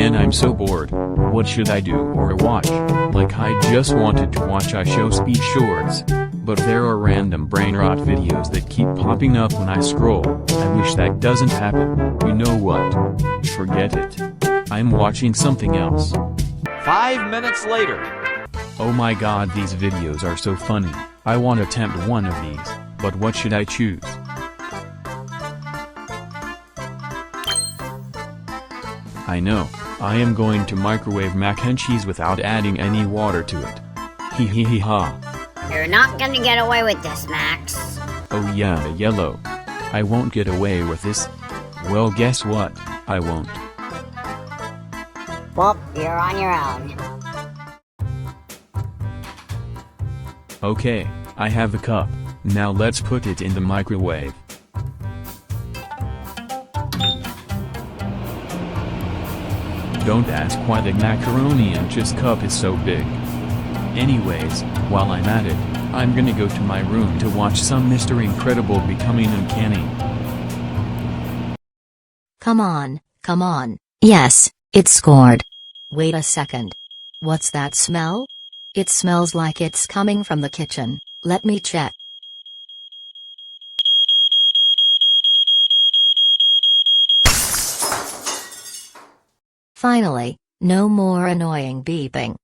Man, I'm so bored. What should I do or watch? Like, I just wanted to watch iShow Speed Shorts. But there are random brain rot videos that keep popping up when I scroll. I wish that doesn't happen. You know what? Forget it. I'm watching something else. 5 minutes later. Oh my god, these videos are so funny. I want to attempt one of these, but what should I choose? I know, I am going to microwave mac and cheese without adding any water to it. Hee hee hee ha. You're not gonna get away with this, Max. Oh yeah, yellow. I won't get away with this. Well, guess what? I won't. Well, you're on your own. Okay, I have a cup. Now let's put it in the microwave. Don't ask why the macaroni and cheese cup is so big. Anyways, while I'm at it, I'm gonna go to my room to watch some Mr. Incredible Becoming Uncanny. Come on, come on. Yes, it's scored. Wait a second. What's that smell? It smells like it's coming from the kitchen. Let me check. Finally, no more annoying beeping.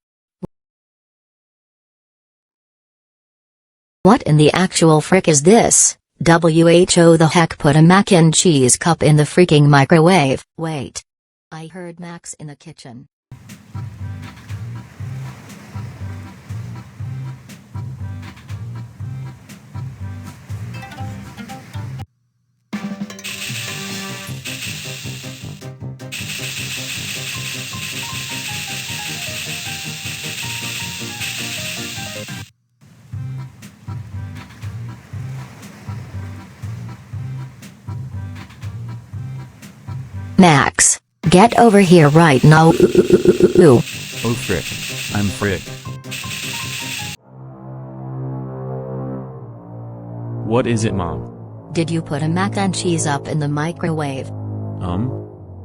What in the actual frick is this? WHO the heck put a mac and cheese cup in the freaking microwave. Wait. I heard Max in the kitchen. Max, get over here right now. Oh frick. I'm frick. What is it, Mom? Did you put a mac and cheese up in the microwave?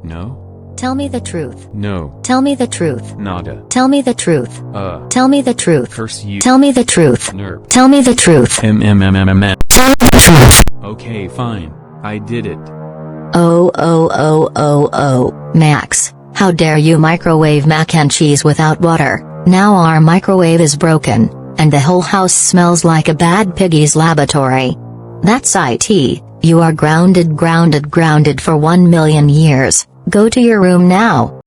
No? Tell me the truth. No. Tell me the truth. Nada. Tell me the truth. Tell me the truth. Curse you. Tell me the truth. Nerp. Tell me the truth. Okay, fine. I did it. Max, how dare you microwave mac and cheese without water? Now our microwave is broken, and the whole house smells like a bad piggy's laboratory. That's it, you are grounded for 1 million years. Go to your room now.